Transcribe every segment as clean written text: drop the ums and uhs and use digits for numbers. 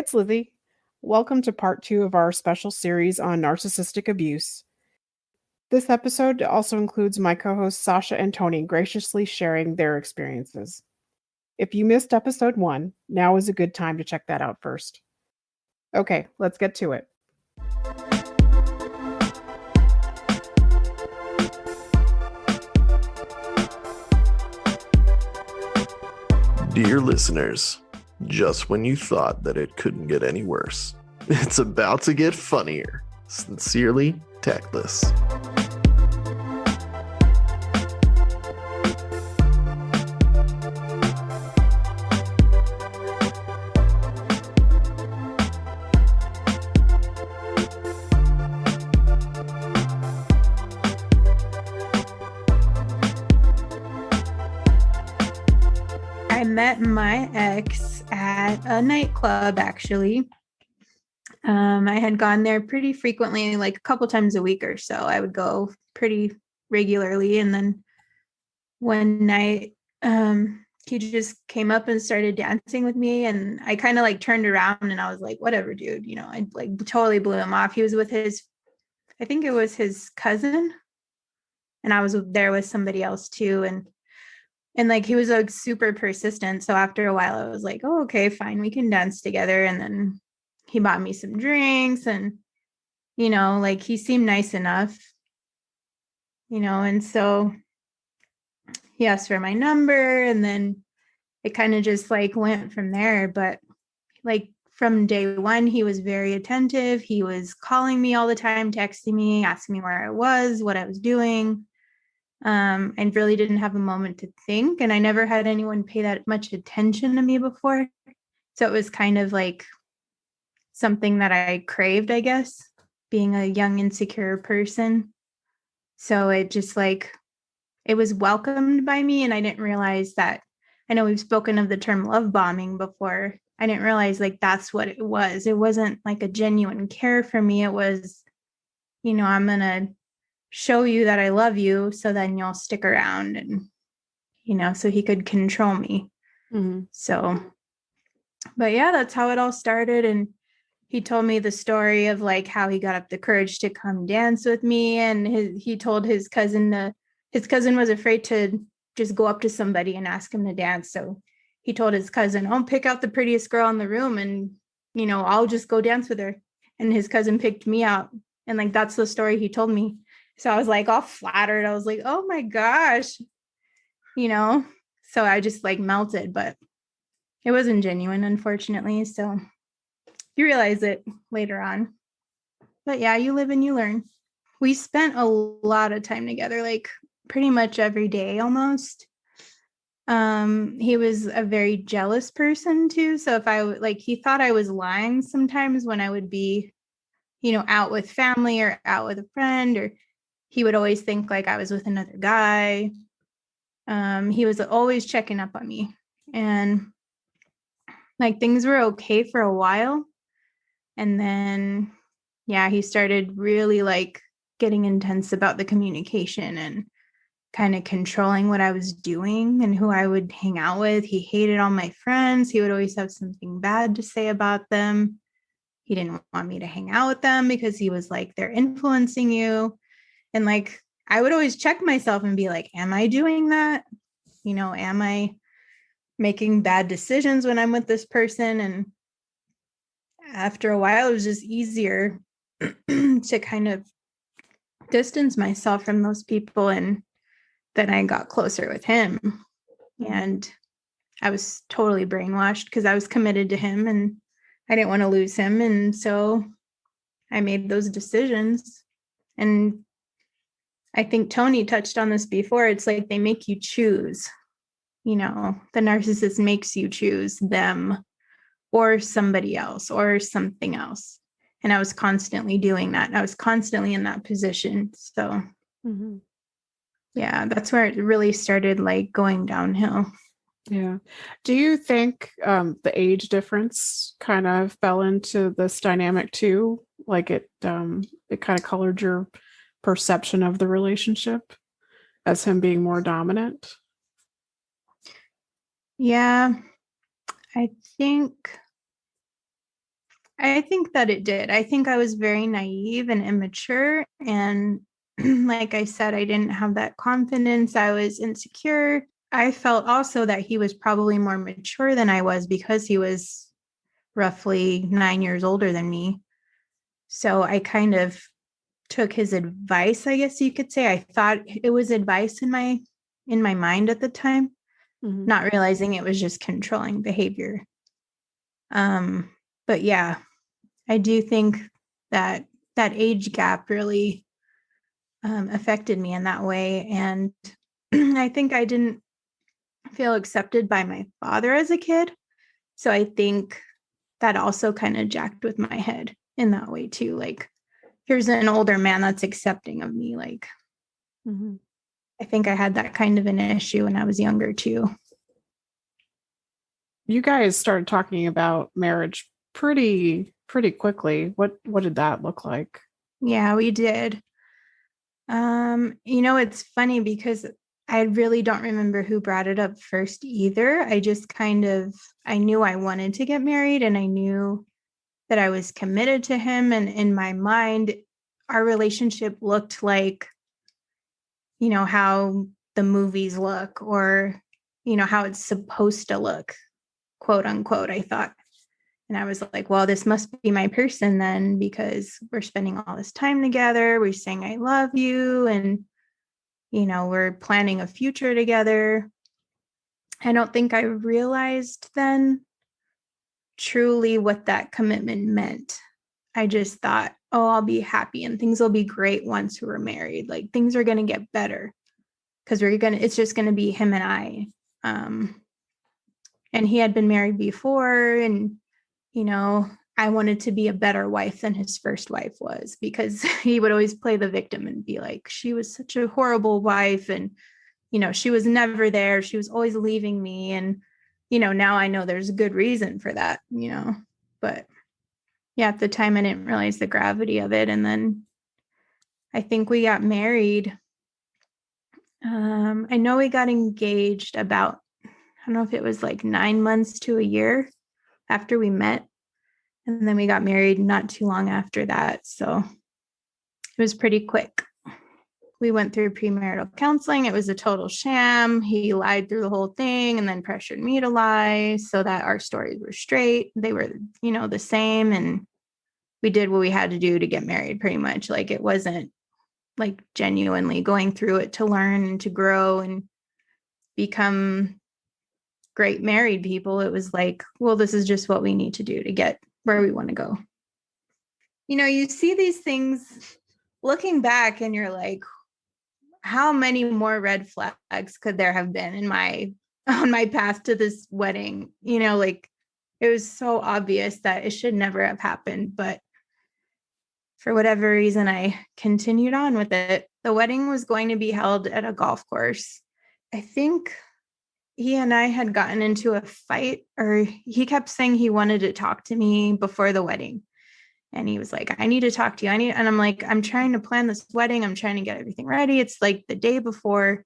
it's Lizzie. Welcome to part 2 of our special series on narcissistic abuse. This episode also includes my co hosts Sasha and Tony graciously sharing their experiences. If you missed episode 1, now is a good time to check that out first. Okay, let's get to it. Dear listeners, just when you thought that it couldn't get any worse, it's about to get funnier. Sincerely, Tactless. I met my ex at a nightclub, actually. I had gone there pretty frequently, like a couple times a week or so. I would go pretty regularly. And then one night, he just came up and started dancing with me. And I kind of like turned around and I was like, whatever, dude, I like totally blew him off. He was with I think it was his cousin. And I was there with somebody else too. And like he was like super persistent. So after a while, I was like, oh, okay, fine, we can dance together. And then he bought me some drinks and, like he seemed nice enough, and so he asked for my number and then it kind of just like went from there. But like from day one, he was very attentive. He was calling me all the time, texting me, asking me where I was, what I was doing. And really didn't have a moment to think. And I never had anyone pay that much attention to me before. So it was kind of like something that I craved, I guess, being a young, insecure person. So it just like, it was welcomed by me. And I didn't realize that. I know we've spoken of the term love bombing before. I didn't realize like that's what it was. It wasn't like a genuine care for me. It was, I'm going to show you that I love you so then you'll stick around and, so he could control me. Mm-hmm. So, but yeah, that's how it all started. And he told me the story of like how he got up the courage to come dance with me. And he told his cousin was afraid to just go up to somebody and ask him to dance. So he told his cousin, oh, pick out the prettiest girl in the room and, I'll just go dance with her. And his cousin picked me out. And like, that's the story he told me. So I was like all flattered. I was like, oh my gosh, so I just like melted, but it wasn't genuine, unfortunately. So you realize it later on. But yeah, you live and you learn. We spent a lot of time together, like pretty much every day almost. He was a very jealous person too. So if he thought I was lying sometimes when I would be, out with family or out with a friend, or he would always think like I was with another guy. He was always checking up on me, and like things were okay for a while. And then, yeah, he started really like getting intense about the communication and kind of controlling what I was doing and who I would hang out with. He hated all my friends. He would always have something bad to say about them. He didn't want me to hang out with them because he was like, they're influencing you. And like, I would always check myself and be like, am I doing that? Am I making bad decisions when I'm with this person? And after a while, it was just easier to kind of distance myself from those people. And then I got closer with him. And I was totally brainwashed because I was committed to him and I didn't want to lose him. And so I made those decisions. And I think Tony touched on this before. It's like they make you choose, the narcissist makes you choose them or somebody else or something else. And I was constantly doing that. I was constantly in that position. So yeah, that's where it really started like going downhill. Yeah. Do you think the age difference kind of fell into this dynamic too? Like it kind of colored your perception of the relationship as him being more dominant? Yeah, I think I think that it did. I think I was very naive and immature. And like I said, I didn't have that confidence. I was insecure. I felt also that he was probably more mature than I was because he was roughly 9 years older than me. So I kind of took his advice, I guess you could say. I thought it was advice in my mind at the time, not realizing it was just controlling behavior. But yeah, I do think that that age gap really affected me in that way. And I think I didn't feel accepted by my father as a kid. So I think that also kind of jacked with my head in that way too. Like, here's an older man that's accepting of me. Like, I think I had that kind of an issue when I was younger too. You guys started talking about marriage pretty quickly. What did that look like? Yeah, we did. It's funny because I really don't remember who brought it up first either. I just I knew I wanted to get married and I knew that I was committed to him. And in my mind, our relationship looked like, how the movies look or, how it's supposed to look, quote unquote, I thought. And I was like, well, this must be my person then, because we're spending all this time together. We're saying, I love you. And, we're planning a future together. I don't think I realized then truly what that commitment meant. I just thought, oh, I'll be happy and things will be great once we're married. Like things are going to get better because it's just going to be him and I. And he had been married before and, I wanted to be a better wife than his first wife was because he would always play the victim and be like, she was such a horrible wife. And, she was never there. She was always leaving me. And, now I know there's a good reason for that, but yeah, at the time I didn't realize the gravity of it. And then I think we got married. I know we got engaged about, I don't know if it was like 9 months to a year after we met. And then we got married not too long after that. So it was pretty quick. We went through premarital counseling. It was a total sham. He lied through the whole thing and then pressured me to lie so that our stories were straight. They were, the same. And we did what we had to do to get married pretty much. Like it wasn't like genuinely going through it to learn and to grow and become great married people. It was like, well, this is just what we need to do to get where we want to go. You see these things looking back and you're like, how many more red flags could there have been on my path to this wedding? Like it was so obvious that it should never have happened, but for whatever reason, I continued on with it. The wedding was going to be held at a golf course. I think he and I had gotten into a fight, or he kept saying he wanted to talk to me before the wedding. And he was like, I need to talk to you. And I'm like, I'm trying to plan this wedding. I'm trying to get everything ready. It's like the day before.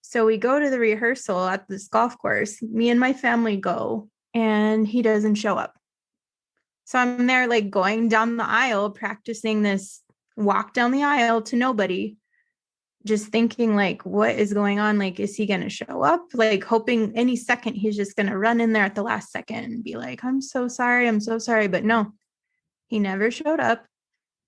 So we go to the rehearsal at this golf course. Me and my family go, and he doesn't show up. So I'm there like going down the aisle, practicing this walk down the aisle to nobody, just thinking like, what is going on? Like, is he going to show up? Like hoping any second he's just going to run in there at the last second and be like, I'm so sorry. I'm so sorry. But no, he never showed up.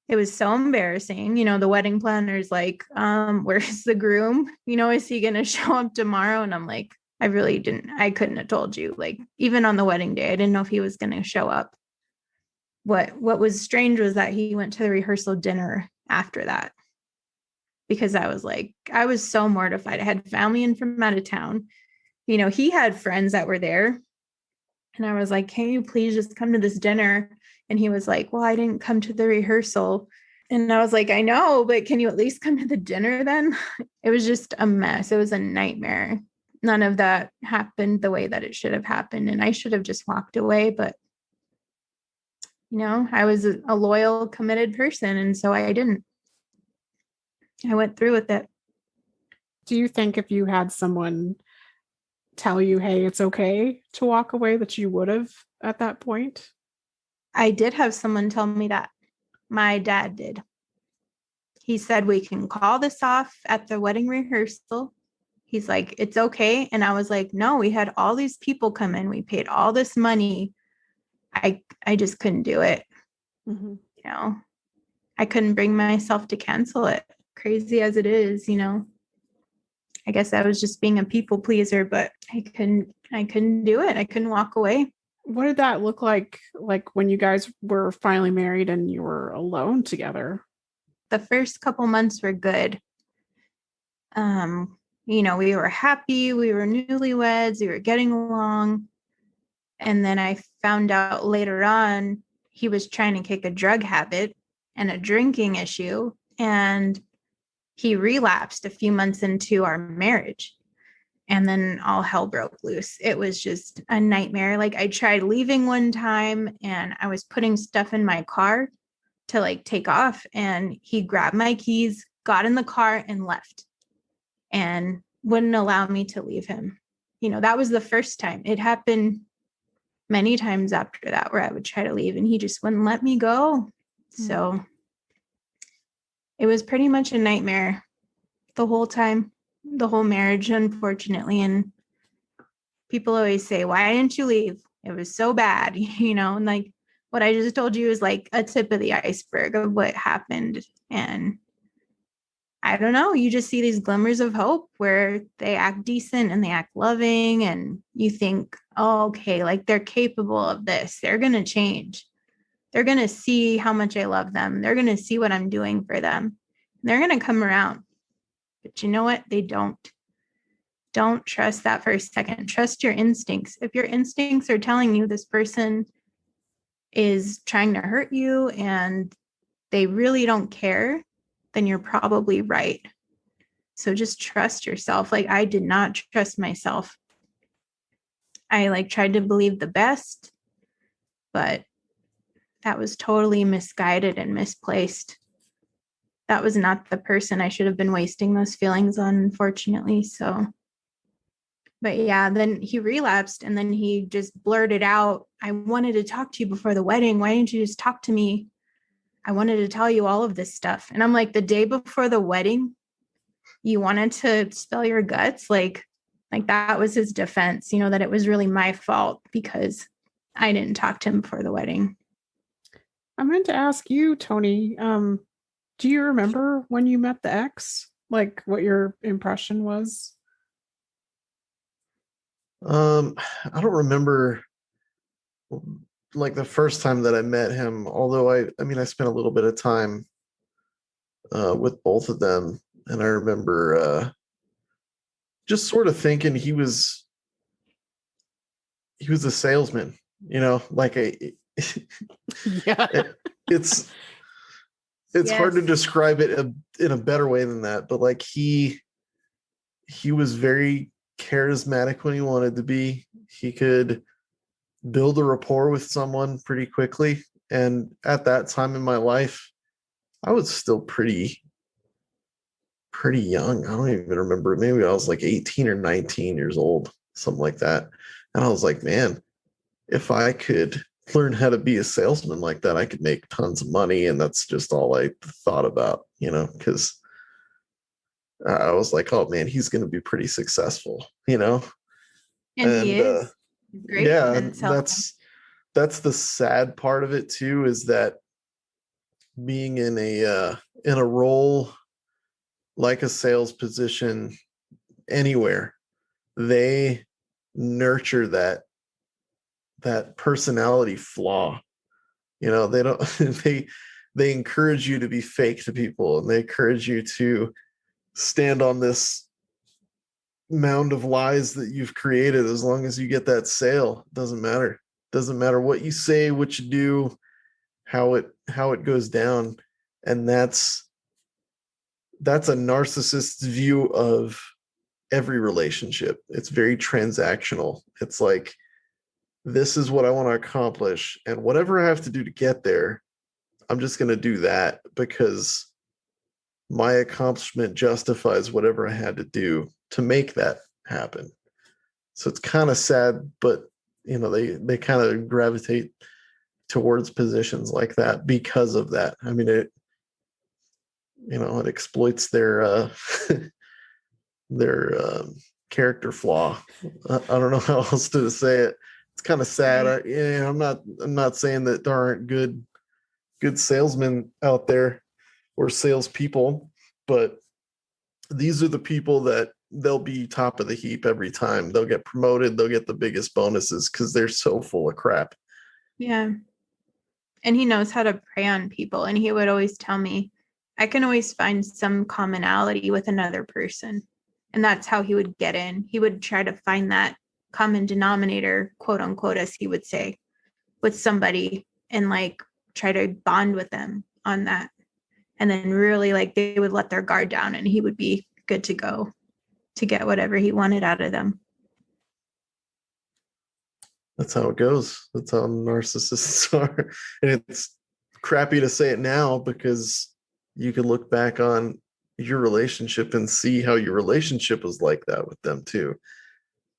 It was so embarrassing. The wedding planner's like, where's the groom? Is he going to show up tomorrow? And I'm like, I couldn't have told you. Like, even on the wedding day, I didn't know if he was going to show up. What was strange was that he went to the rehearsal dinner after that, because I was so mortified. I had family in from out of town. He had friends that were there. And I was like, can you please just come to this dinner? And he was like, well, I didn't come to the rehearsal. And I was like, I know, but can you at least come to the dinner then? It was just a mess. It was a nightmare. None of that happened the way that it should have happened. And I should have just walked away. But, I was a loyal, committed person. And so I didn't. I went through with it. Do you think if you had someone tell you, hey, it's okay to walk away, that you would have at that point? I did have someone tell me that. My dad did. He said, we can call this off at the wedding rehearsal. He's like, it's okay. And I was like, no, we had all these people come in. We paid all this money. I just couldn't do it. Mm-hmm. You know, I couldn't bring myself to cancel it. Crazy as it is, you know. I guess I was just being a people pleaser, but I couldn't do it. I couldn't walk away. What did that look like when you guys were finally married and you were alone together? The first couple months were good. You know, we were happy, we were newlyweds, we were getting along. And then I found out later on he was trying to kick a drug habit and a drinking issue. And he relapsed a few months into our marriage. And then all hell broke loose. It was just a nightmare. Like, I tried leaving one time and I was putting stuff in my car to like take off. And he grabbed my keys, got in the car and left and wouldn't allow me to leave him. You know, that was the first time. It happened many times after that where I would try to leave and he just wouldn't let me go. So it was pretty much a nightmare the whole time, the whole marriage, unfortunately. And people always say, why didn't you leave? It was so bad, you know, and like what I just told you is like a tip of the iceberg of what happened. And I don't know, you just see these glimmers of hope where they act decent and they act loving and you think, oh, okay, like they're capable of this. They're going to change. They're going to see how much I love them. They're going to see what I'm doing for them. They're going to come around. But you know what? They don't. Don't trust that for a second. Trust your instincts. If your instincts are telling you this person is trying to hurt you and they really don't care, then you're probably right. So just trust yourself. Like, I did not trust myself. I like tried to believe the best, but that was totally misguided and misplaced. That was not the person I should have been wasting those feelings on, unfortunately. So, but yeah, then he relapsed and then he just blurted out, I wanted to talk to you before the wedding. Why didn't you just talk to me? I wanted to tell you all of this stuff. And I'm like, the day before the wedding, you wanted to spill your guts? Like that was his defense, you know, that it was really my fault because I didn't talk to him before the wedding. I meant to ask you, Tony, do you remember when you met the ex? Like what your impression was? I don't remember like the first time that I met him, although I mean I spent a little bit of time with both of them, and I remember just sort of thinking he was a salesman, you know, like Yeah. it's Yes. hard to describe it in a better way than that, but like he was very charismatic when he wanted to be. He could build a rapport with someone pretty quickly. And at that time in my life, I was still pretty young. I don't even remember. Maybe I was like 18 or 19 years old, something like that. And I was like, man, if I could learn how to be a salesman like that, I could make tons of money. And that's just all I thought about, you know, because I was like, oh man, he's going to be pretty successful, you know? And he is. Great. Yeah, and that's the sad part of it too, is that being in a role like a sales position anywhere, they nurture that personality flaw. You know, they don't they encourage you to be fake to people, and they encourage you to stand on this mound of lies that you've created. As long as you get that sale, doesn't matter what you say, what you do, how it goes down. And that's a narcissist's view of every relationship. It's very transactional. It's like, this is what I want to accomplish, and whatever I have to do to get there, I'm just going to do that because my accomplishment justifies whatever I had to do to make that happen. So it's kind of sad, but you know, they kind of gravitate towards positions like that because of that. I mean, it exploits their their character flaw. I don't know how else to say it. It's kind of sad. I'm not saying that there aren't good salesmen out there or salespeople, but these are the people that they'll be top of the heap every time. They'll get promoted. They'll get the biggest bonuses because they're so full of crap. Yeah. And he knows how to prey on people. And he would always tell me, I can always find some commonality with another person. And that's how he would get in. He would try to find that common denominator, quote unquote, as he would say, with somebody and like try to bond with them on that. And then really like they would let their guard down and he would be good to go to get whatever he wanted out of them. That's how it goes. That's how narcissists are. And it's crappy to say it now because you can look back on your relationship and see how your relationship was like that with them too.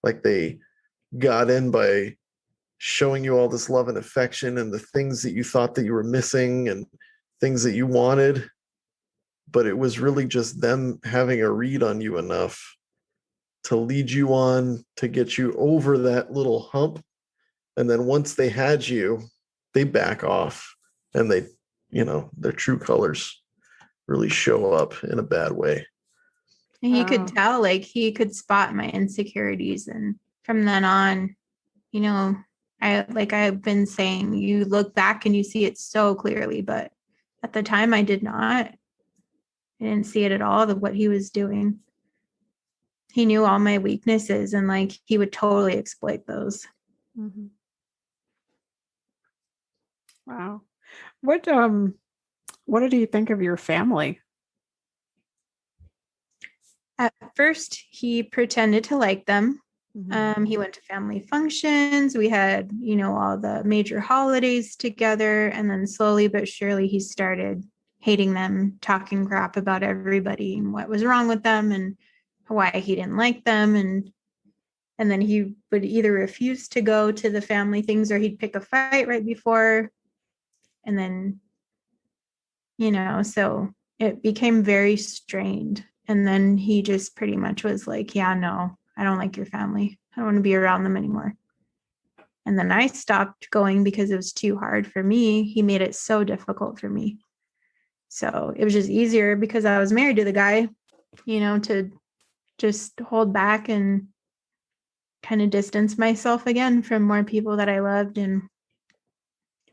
Like they got in by showing you all this love and affection and the things that you thought that you were missing and things that you wanted, but it was really just them having a read on you enough to lead you on to get you over that little hump. And then once they had you, they back off and they, their true colors really show up in a bad way. And he could tell, like he could spot my insecurities. And from then on, I've been saying, you look back and you see it so clearly, but at the time I did not. I didn't see it at all, what he was doing. He knew all my weaknesses and like he would totally exploit those. Mm-hmm. Wow. What did you think of your family? At first, he pretended to like them. Mm-hmm. He went to family functions. We had, all the major holidays together. And then slowly but surely, he started hating them, talking crap about everybody and what was wrong with them and why he didn't like them. And then he would either refuse to go to the family things or he'd pick a fight right before. And then, so it became very strained. And then he just pretty much was like, yeah, no, I don't like your family. I don't want to be around them anymore. And then I stopped going because it was too hard for me. He made it so difficult for me. So it was just easier because I was married to the guy, to just hold back and kind of distance myself again from more people that I loved. And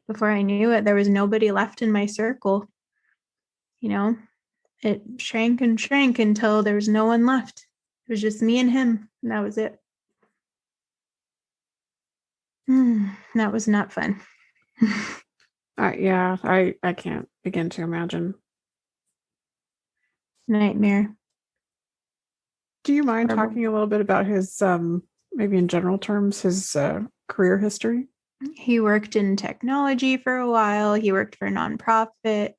before I knew it, there was nobody left in my circle. It shrank and shrank until there was no one left. It was just me and him, and that was it. That was not fun. Yeah, I can't begin to imagine. Nightmare. Do you mind talking a little bit about his, maybe in general terms, his career history? He worked in technology for a while. He worked for a nonprofit.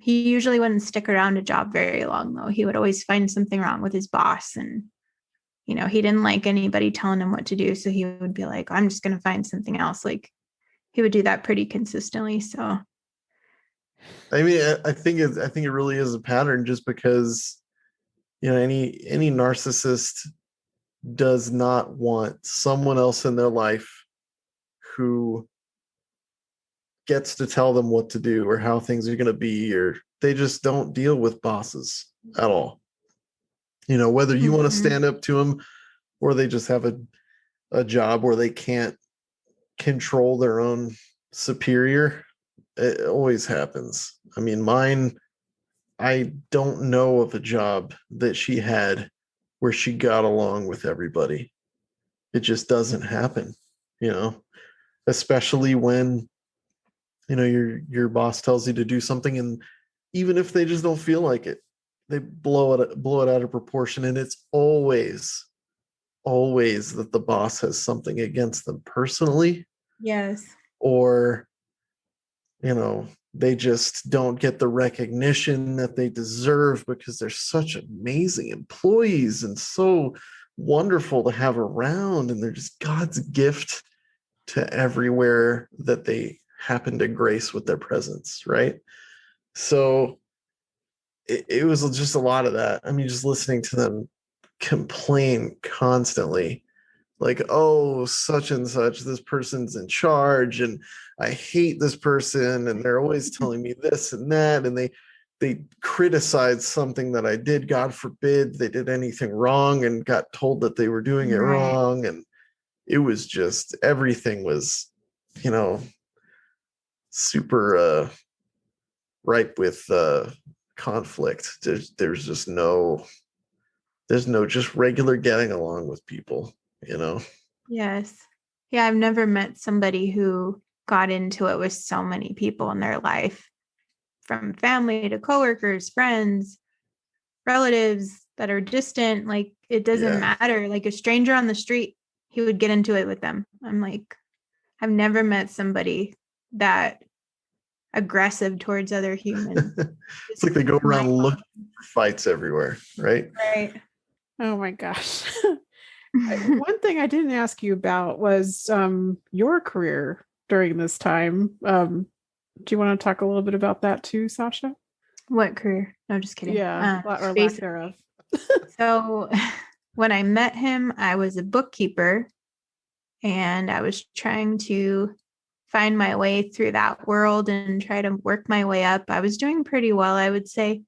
He usually wouldn't stick around a job very long, though. He would always find something wrong with his boss. And, he didn't like anybody telling him what to do. So he would be like, I'm just going to find something else. Like he would do that pretty consistently. So, I mean, I think it really is a pattern just because, any narcissist does not want someone else in their life who gets to tell them what to do or how things are going to be, or they just don't deal with bosses at all. Whether you want to stand up to them or they just have a job where they can't control their own superior, it always happens. I mean, mine, I don't know of a job that she had where she got along with everybody. It just doesn't happen, especially when, your boss tells you to do something, and even if they just don't feel like it, they blow it out of proportion. And it's always that the boss has something against them personally. yes. Or, they just don't get the recognition that they deserve because they're such amazing employees and so wonderful to have around. And they're just God's gift to everywhere that they happen to grace with their presence, right? So it was just a lot of that. I mean, just listening to them complain constantly, like, oh, such and such, this person's in charge, and I hate this person, and they're always telling me this and that, and they criticize something that I did. God forbid they did anything wrong and got told that they were doing it wrong. And it was just, everything was, super ripe with conflict. There's just there's no just regular getting along with people. Yes. Yeah, I've never met somebody who got into it with so many people in their life, from family to coworkers, friends, relatives that are distant. Like, it doesn't matter. Like, a stranger on the street, he would get into it with them. I'm like, I've never met somebody that aggressive towards other humans. It's like they go around looking for fights everywhere, right? Right. Oh my gosh. One thing I didn't ask you about was your career during this time. Do you want to talk a little bit about that too, Sasha? What career? No, just kidding. Yeah, or lack thereof. So when I met him, I was a bookkeeper, and I was trying to find my way through that world and try to work my way up. I was doing pretty well, I would say.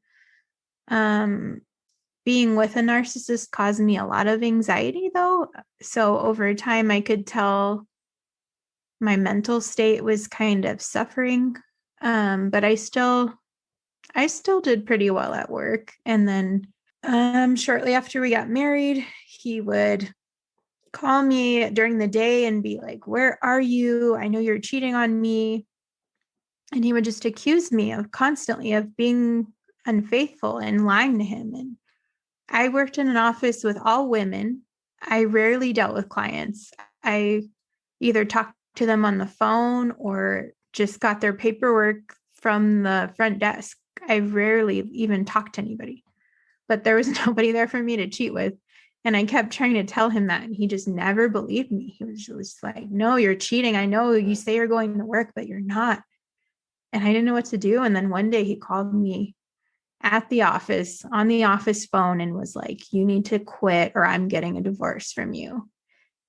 Being with a narcissist caused me a lot of anxiety, though. So over time, I could tell my mental state was kind of suffering. But I still did pretty well at work. And then shortly after we got married, he would call me during the day and be like, "Where are you? I know you're cheating on me." And he would just accuse me of constantly of being unfaithful and lying to him. And I worked in an office with all women. I rarely dealt with clients. I either talked to them on the phone or just got their paperwork from the front desk. I rarely even talked to anybody, but there was nobody there for me to cheat with. And I kept trying to tell him that, and he just never believed me. He was just like, "No, you're cheating. I know you say you're going to work, but you're not." And I didn't know what to do. And then one day he called me at the office on the office phone and was like, "You need to quit or I'm getting a divorce from you."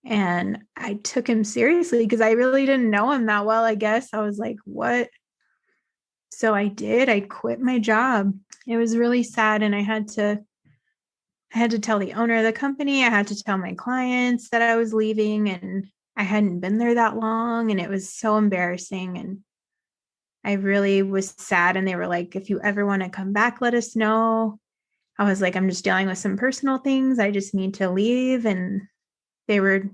And I took him seriously because I really didn't know him that well, I guess. I was like, "What?" So I did. I quit my job. It was really sad. And I had to tell the owner of the company. I had to tell my clients that I was leaving, and I hadn't been there that long. And it was so embarrassing. And I really was sad. And they were like, "If you ever want to come back, let us know." I was like, "I'm just dealing with some personal things. I just need to leave." And they were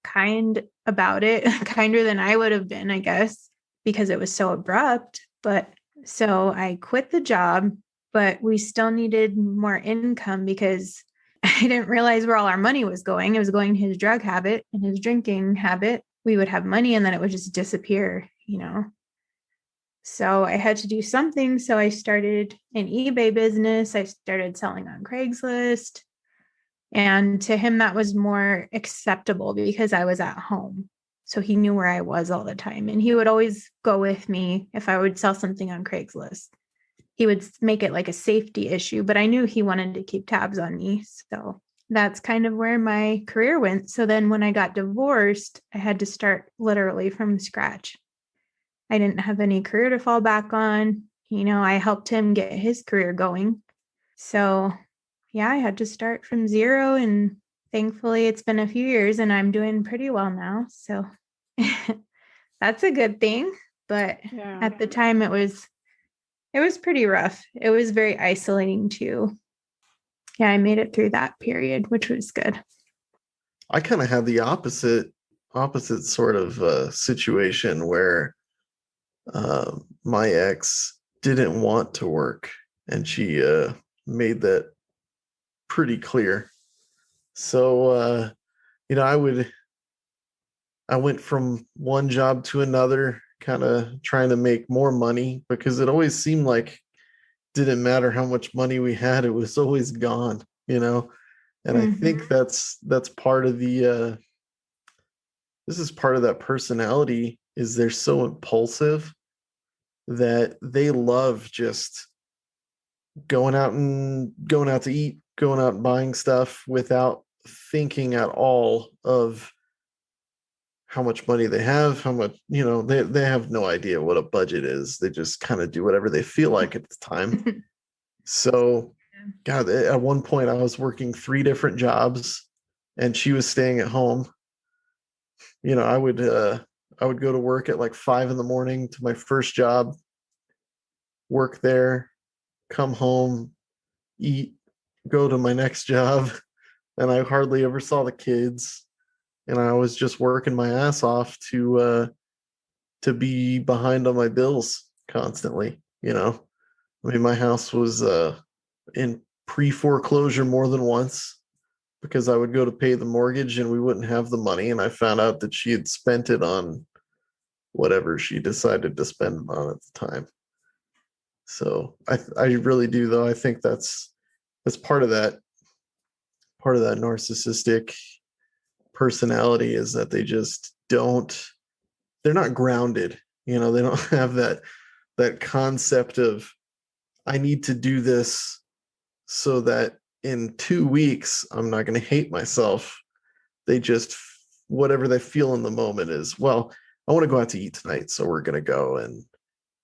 kind about it, kinder than I would have been, I guess, because it was so abrupt. But so I quit the job, but we still needed more income because I didn't realize where all our money was going. It was going to his drug habit and his drinking habit. We would have money and then it would just disappear. So I had to do something. So I started an eBay business. I started selling on Craigslist. And to him, that was more acceptable because I was at home. So he knew where I was all the time. And he would always go with me if I would sell something on Craigslist. He would make it like a safety issue, but I knew he wanted to keep tabs on me. So that's kind of where my career went. So then when I got divorced, I had to start literally from scratch. I didn't have any career to fall back on. I helped him get his career going. So yeah, I had to start from zero, and thankfully it's been a few years and I'm doing pretty well now. So that's a good thing. But at the time it was pretty rough. It was very isolating too. Yeah, I made it through that period, which was good. I kind of had the opposite sort of situation where my ex didn't want to work, and she made that pretty clear. So I went from one job to another, kind of trying to make more money, because it always seemed like didn't matter how much money we had, it was always gone. And I think that's part of this is part of that personality, is they're so impulsive that they love just going out to eat, going out and buying stuff without thinking at all of how much money they have, how much, they have no idea what a budget is. They just kind of do whatever they feel like at the time. So, God, at one point I was working 3 different jobs and she was staying at home. I would go to work at like 5 a.m. to my first job, work there, come home, eat, go to my next job, and I hardly ever saw the kids. And I was just working my ass off to be behind on my bills constantly. I mean, my house was in pre-foreclosure more than once because I would go to pay the mortgage and we wouldn't have the money. And I found out that she had spent it on whatever she decided to spend it on at the time. So I really do, though. I think that's part of that narcissistic personality, is that they just they're not grounded. They don't have that concept of, I need to do this so that in 2 weeks I'm not going to hate myself. They just, whatever they feel in the moment is, well, I want to go out to eat tonight, so we're going to go. And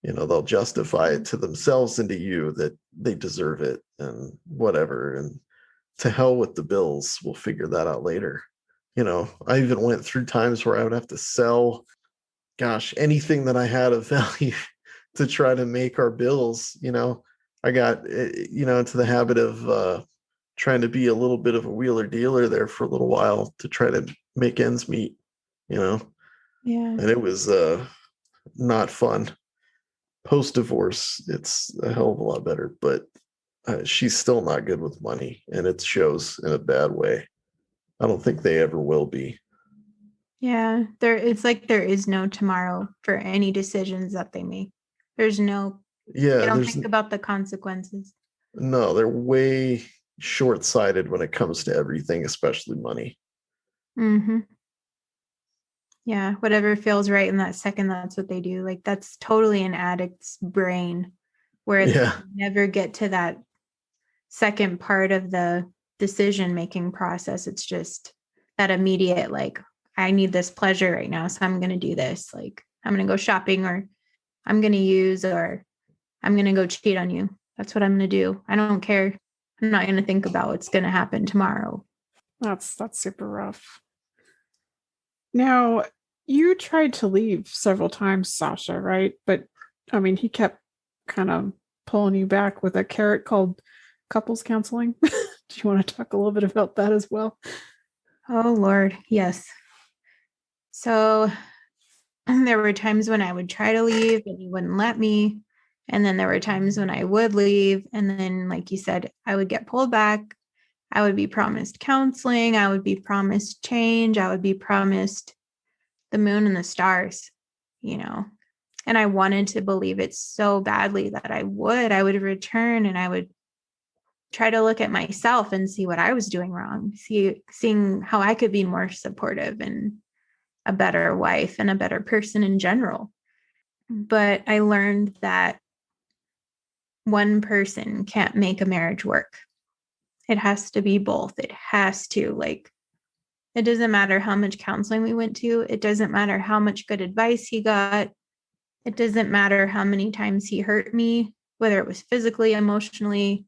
they'll justify it to themselves and to you that they deserve it and whatever, and to hell with the bills, we'll figure that out later. I even went through times where I would have to sell, anything that I had of value to try to make our bills. I got into the habit of trying to be a little bit of a wheeler dealer there for a little while to try to make ends meet. Yeah. And it was not fun. Post divorce, it's a hell of a lot better, but she's still not good with money, and it shows in a bad way. I don't think they ever will be. Yeah, it's like there is no tomorrow for any decisions that they make. There's no, they don't think about the consequences. No, they're way short-sighted when it comes to everything, especially money. Mm-hmm. Yeah, whatever feels right in that second, that's what they do. Like, that's totally an addict's brain, where they never get to that second part of the decision-making process. It's just that immediate, like, I need this pleasure right now, so I'm going to do this. Like, I'm going to go shopping, or I'm going to use, or I'm going to go cheat on you. That's what I'm going to do. I don't care. I'm not going to think about what's going to happen tomorrow. That's super rough. Now, you tried to leave several times, Sasha, right? But I mean, he kept kind of pulling you back with a carrot called couples counseling. Do you want to talk a little bit about that as well? Oh, Lord. Yes. So there were times when I would try to leave and he wouldn't let me. And then there were times when I would leave. And then, like you said, I would get pulled back. I would be promised counseling. I would be promised change. I would be promised the moon and the stars, and I wanted to believe it so badly that I would return, and I would try to look at myself and see what I was doing wrong, seeing how I could be more supportive and a better wife and a better person in general. But I learned that one person can't make a marriage work. It has to be both. It has to, it doesn't matter how much counseling we went to. It doesn't matter how much good advice he got. It doesn't matter how many times he hurt me, whether it was physically, emotionally,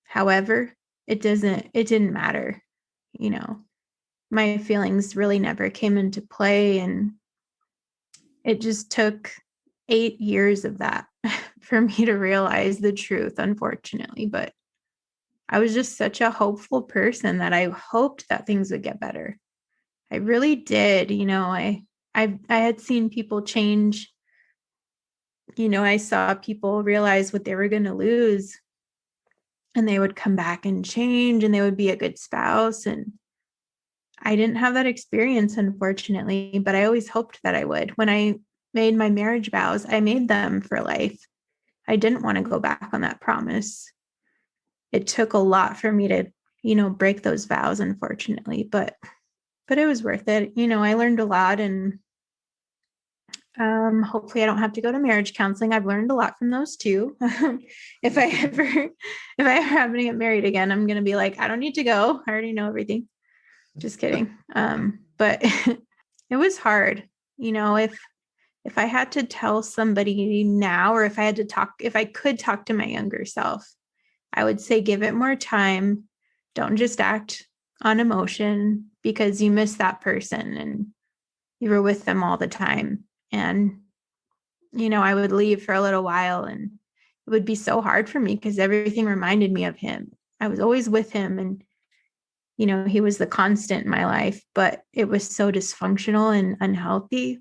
however, it didn't matter. My feelings really never came into play. And it just took 8 years of that for me to realize the truth, unfortunately. But I was just such a hopeful person that I hoped that things would get better. I really did. I had seen people change. I saw people realize what they were going to lose, and they would come back and change, and they would be a good spouse. And I didn't have that experience, unfortunately, but I always hoped that I would. When I made my marriage vows, I made them for life. I didn't want to go back on that promise. It took a lot for me to, break those vows, unfortunately, but but it was worth it. I learned a lot, and hopefully I don't have to go to marriage counseling. I've learned a lot from those too. If I ever happen to get married again, I'm going to be like, I don't need to go. I already know everything. Just kidding. But it was hard. If I had to tell somebody now, or if I could talk to my younger self, I would say, give it more time. Don't just act on emotion because you miss that person and you were with them all the time. And, I would leave for a little while, and it would be so hard for me because everything reminded me of him. I was always with him, and, he was the constant in my life, but it was so dysfunctional and unhealthy.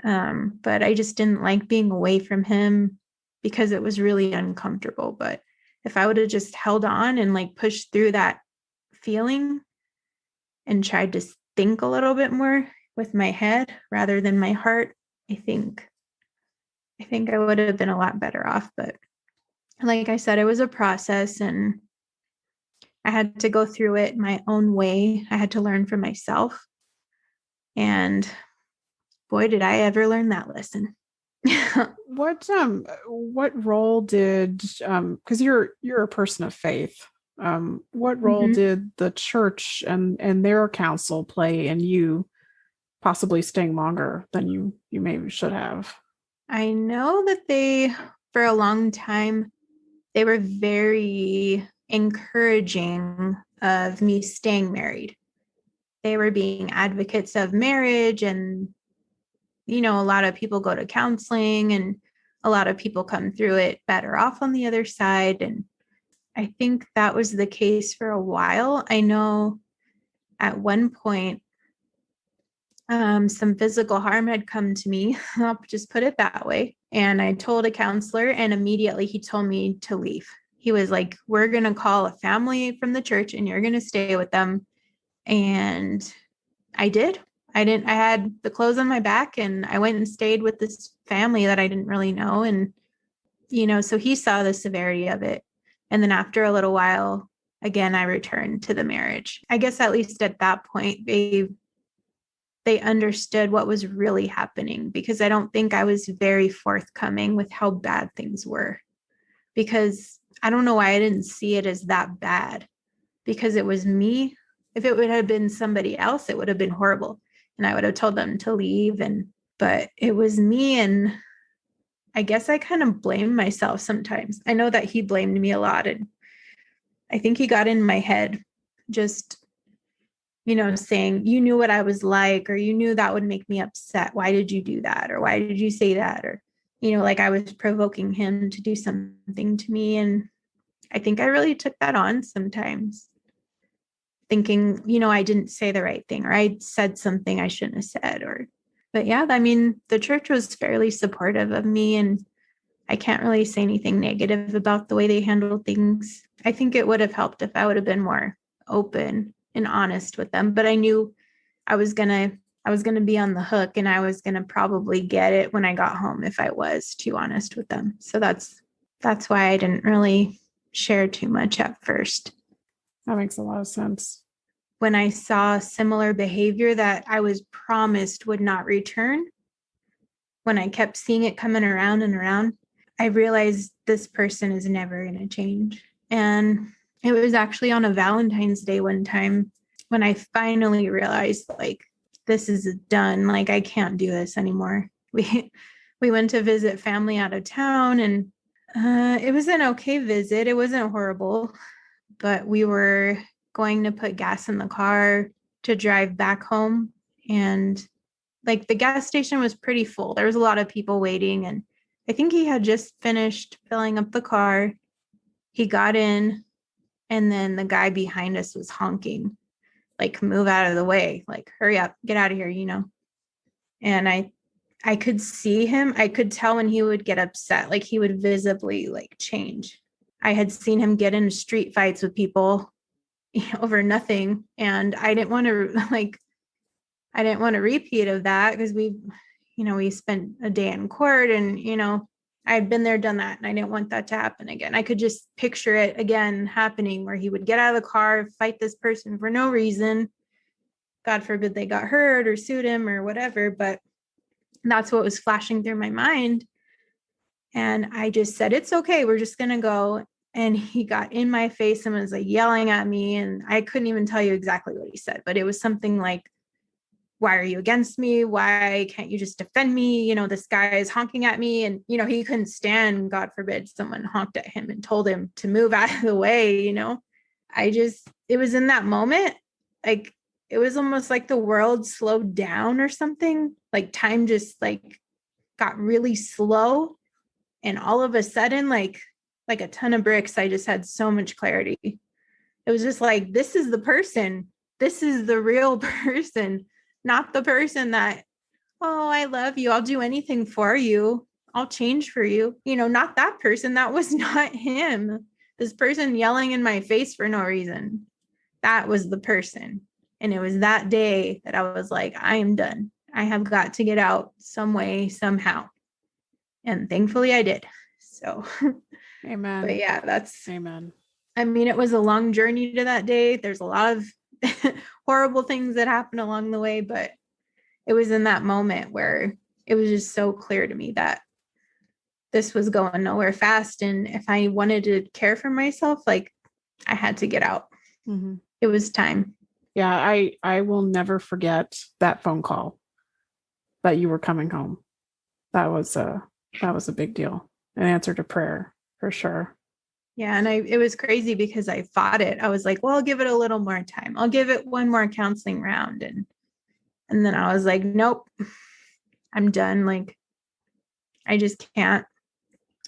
But I just didn't like being away from him because it was really uncomfortable. But if I would have just held on and like pushed through that feeling and tried to think a little bit more with my head rather than my heart, I think I would have been a lot better off. But like I said, it was a process, and I had to go through it my own way. I had to learn for myself. And boy, did I ever learn that lesson. What role did, because you're a person of faith, what role did the church and their counsel play in you possibly staying longer than you maybe should have? I know that for a long time, they were very encouraging of me staying married. They were being advocates of marriage, and a lot of people go to counseling, and a lot of people come through it better off on the other side. And I think that was the case for a while. I know at one point, some physical harm had come to me. I'll just put it that way. And I told a counselor, and immediately he told me to leave. He was like, we're going to call a family from the church and you're going to stay with them. And I did. I had the clothes on my back, and I went and stayed with this family that I didn't really know. And, so he saw the severity of it. And then after a little while, again, I returned to the marriage. I guess at least at that point, they understood what was really happening, because I don't think I was very forthcoming with how bad things were, because I don't know why I didn't see it as that bad, because it was me. If it would have been somebody else, it would have been horrible. And I would have told them to leave. But it was me. And I guess I kind of blame myself sometimes. I know that he blamed me a lot. And I think he got in my head, just, saying, you knew what I was like, or you knew that would make me upset. Why did you do that? Or why did you say that? Or, like I was provoking him to do something to me. And I think I really took that on sometimes, thinking, I didn't say the right thing, or I said something I shouldn't have said. But yeah, I mean, the church was fairly supportive of me, and I can't really say anything negative about the way they handled things. I think it would have helped if I would have been more open and honest with them, but I knew I was going to be on the hook, and I was going to probably get it when I got home if I was too honest with them. So that's why I didn't really share too much at first. That makes a lot of sense. When I saw similar behavior that I was promised would not return, when I kept seeing it coming around and around, I realized this person is never going to change. And it was actually on a Valentine's Day one time when I finally realized, like, this is done. Like, I can't do this anymore. We went to visit family out of town, and it was an okay visit. It wasn't horrible, but we were going to put gas in the car to drive back home. And like the gas station was pretty full. There was a lot of people waiting. And I think he had just finished filling up the car. He got in, and then the guy behind us was honking, like, move out of the way, like, hurry up, get out of here, And I could see him. I could tell when he would get upset, like he would visibly like change. I had seen him get into street fights with people over nothing. And I didn't want a repeat of that, because we spent a day in court, and, I had been there, done that, and I didn't want that to happen again. I could just picture it again happening, where he would get out of the car, fight this person for no reason. God forbid they got hurt or sued him or whatever, but that's what was flashing through my mind. And I just said, it's okay. We're just going to go. And he got in my face and was like yelling at me. And I couldn't even tell you exactly what he said, but it was something like, why are you against me? Why can't you just defend me? You know, this guy is honking at me. And, you know, he couldn't stand, God forbid, someone honked at him and told him to move out of the way. You know, it was in that moment, like, it was almost like the world slowed down or something. Like time just like got really slow. And all of a sudden, like a ton of bricks, I just had so much clarity. It was just like, this is the person. This is the real person, not the person that, oh, I love you. I'll do anything for you. I'll change for you. You know, not that person. That was not him. This person yelling in my face for no reason. That was the person. And it was that day that I was like, I am done. I have got to get out some way, somehow. And thankfully I did. So, Amen. But yeah, that's, Amen. I mean, it was a long journey to that day. There's a lot of horrible things that happened along the way, but it was in that moment where it was just so clear to me that this was going nowhere fast. And if I wanted to care for myself, like, I had to get out. Mm-hmm. It was time. Yeah, I will never forget that phone call that you were coming home. That was a big deal. An answer to prayer, for sure. Yeah. And it was crazy because I fought it. I was like, well, I'll give it a little more time. I'll give it one more counseling round. And then I was like, nope, I'm done. Like, I just can't.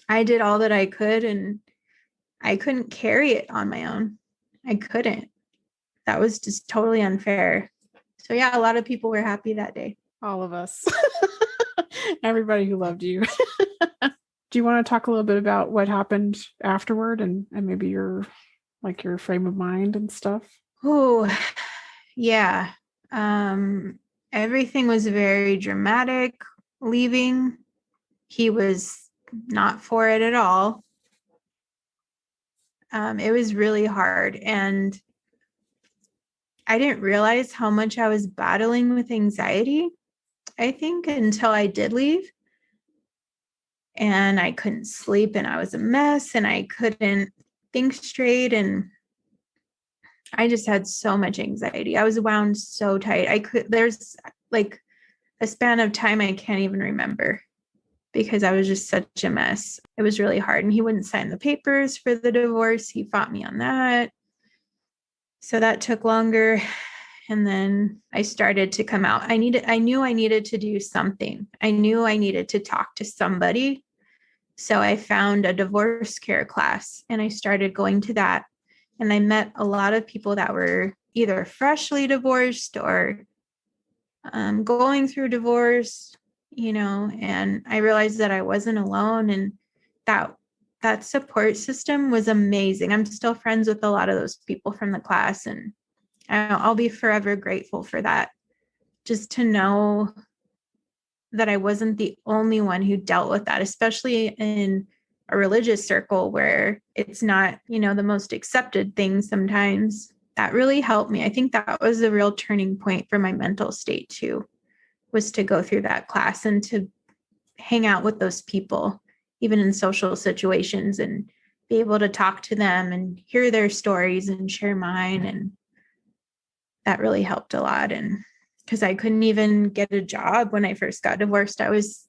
I did all that I could, and I couldn't carry it on my own. I couldn't. That was just totally unfair. So yeah, a lot of people were happy that day. All of us. Everybody who loved you. Do you want to talk a little bit about what happened afterward and maybe your frame of mind and stuff? Oh, yeah. Everything was very dramatic. Leaving, he was not for it at all. It was really hard, and I didn't realize how much I was battling with anxiety, I think, until I did leave. And I couldn't sleep, and I was a mess, and I couldn't think straight, and I just had so much anxiety. I was wound so tight. There's like a span of time I can't even remember because I was just such a mess. It was really hard. And he wouldn't sign the papers for the divorce. He fought me on that. So that took longer. And then I started to come out. I knew I needed to do something. I knew I needed to talk to somebody. So I found a divorce care class and I started going to that. And I met a lot of people that were either freshly divorced or going through divorce, you know, and I realized that I wasn't alone, and that support system was amazing. I'm still friends with a lot of those people from the class, and I'll be forever grateful for that. Just to know that I wasn't the only one who dealt with that, especially in a religious circle where it's not, you know, the most accepted thing sometimes. That really helped me. I think that was a real turning point for my mental state too, was to go through that class and to hang out with those people, even in social situations, and be able to talk to them and hear their stories and share mine. And that really helped a lot. And because I couldn't even get a job when I first got divorced, I was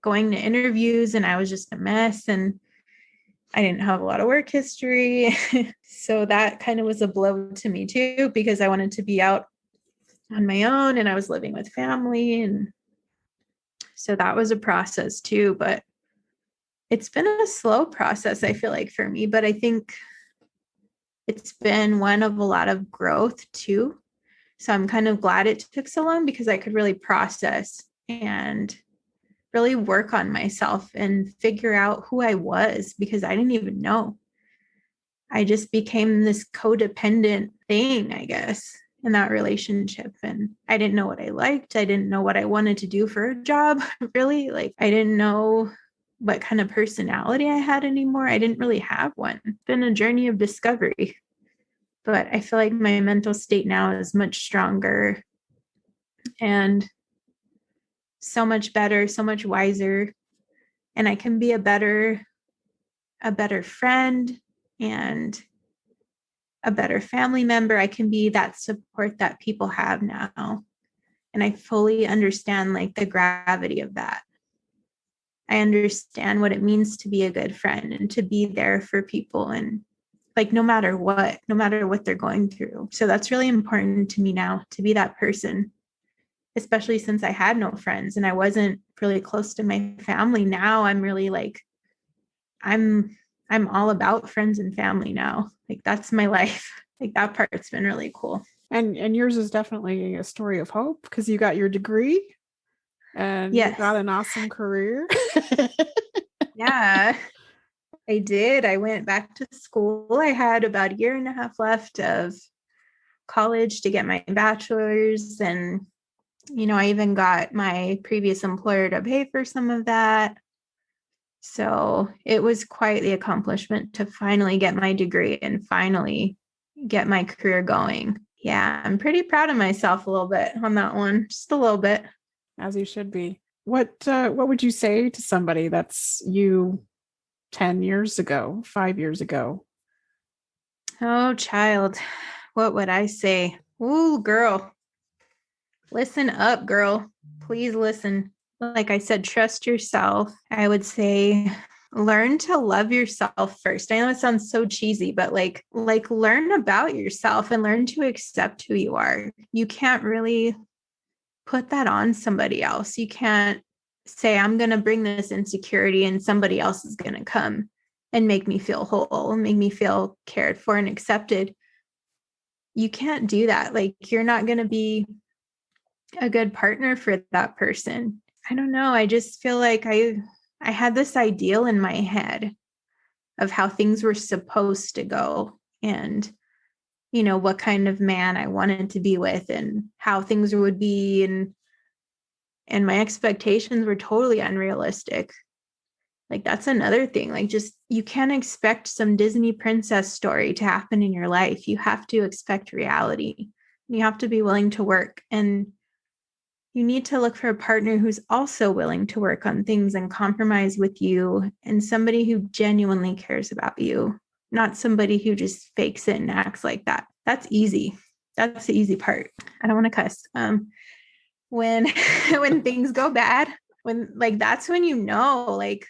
going to interviews and I was just a mess, and I didn't have a lot of work history. So that kind of was a blow to me too, because I wanted to be out on my own and I was living with family. And so that was a process too, but it's been a slow process, I feel like, for me, but I think it's been one of a lot of growth too. So I'm kind of glad it took so long, because I could really process and really work on myself and figure out who I was, because I didn't even know. I just became this codependent thing, I guess, in that relationship. And I didn't know what I liked. I didn't know what I wanted to do for a job, really. Like, I didn't know what kind of personality I had anymore. I didn't really have one. It's been a journey of discovery. But I feel like my mental state now is much stronger and so much better, so much wiser. And I can be a better friend and a better family member. I can be that support that people have now. And I fully understand like the gravity of that. I understand what it means to be a good friend and to be there for people, and like no matter what they're going through. So that's really important to me now, to be that person, especially since I had no friends and I wasn't really close to my family. Now I'm really like, I'm all about friends and family now. Like that's my life. Like that part's been really cool. And yours is definitely a story of hope because you got your degree and you got an awesome career. Yeah, I did. I went back to school. I had about a year and a half left of college to get my bachelor's. And, I even got my previous employer to pay for some of that. So it was quite the accomplishment to finally get my degree and finally get my career going. Yeah, I'm pretty proud of myself a little bit on that one, just a little bit. As you should be. What would you say to somebody that's you 10 years ago, 5 years ago? Oh, child, what would I say? Ooh, girl, listen up, girl. Please listen. Like I said, trust yourself. I would say learn to love yourself first. I know it sounds so cheesy, but like learn about yourself and learn to accept who you are. You can't really put that on somebody else. You can't say, I'm going to bring this insecurity and somebody else is going to come and make me feel whole, make me feel cared for and accepted. You can't do that. Like you're not going to be a good partner for that person. I don't know. I just feel like I had this ideal in my head of how things were supposed to go and, what kind of man I wanted to be with and how things would be. And my expectations were totally unrealistic. Like that's another thing. Like just, you can't expect some Disney princess story to happen in your life. You have to expect reality. You have to be willing to work, and you need to look for a partner who's also willing to work on things and compromise with you, and somebody who genuinely cares about you, not somebody who just fakes it and acts like that. That's easy. That's the easy part. I don't want to cuss. When when things go bad, when like that's when like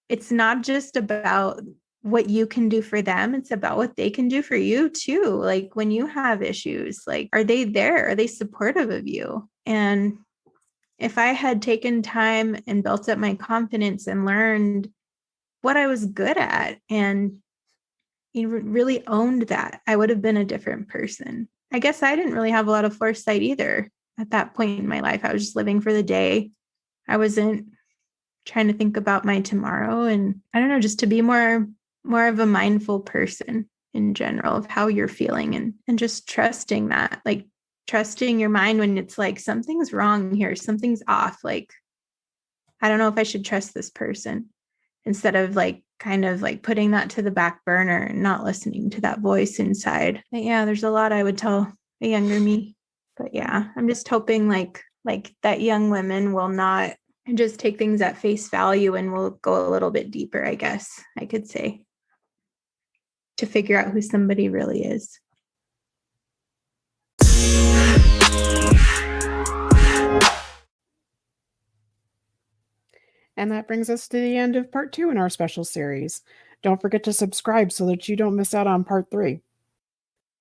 it's not just about what you can do for them, it's about what they can do for you too. Like when you have issues, like are they there? Are they supportive of you? And if I had taken time and built up my confidence and learned what I was good at and really owned that, I would have been a different person. I guess I didn't really have a lot of foresight either at that point in my life. I was just living for the day. I wasn't trying to think about my tomorrow. And I don't know, just to be more of a mindful person in general of how you're feeling, and just trusting that, like trusting your mind when it's like something's wrong here, something's off. Like, I don't know if I should trust this person, instead of like kind of like putting that to the back burner and not listening to that voice inside. But yeah, there's a lot I would tell a younger me. But yeah, I'm just hoping like that young women will not just take things at face value and will go a little bit deeper, I guess I could say, to figure out who somebody really is. And that brings us to the end of part 2 in our special series. Don't forget to subscribe so that you don't miss out on part 3.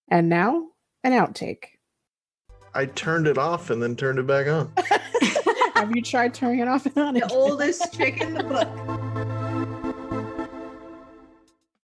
And now, an outtake. I turned it off and then turned it back on. Have you tried turning it off and on again? The oldest trick in the book.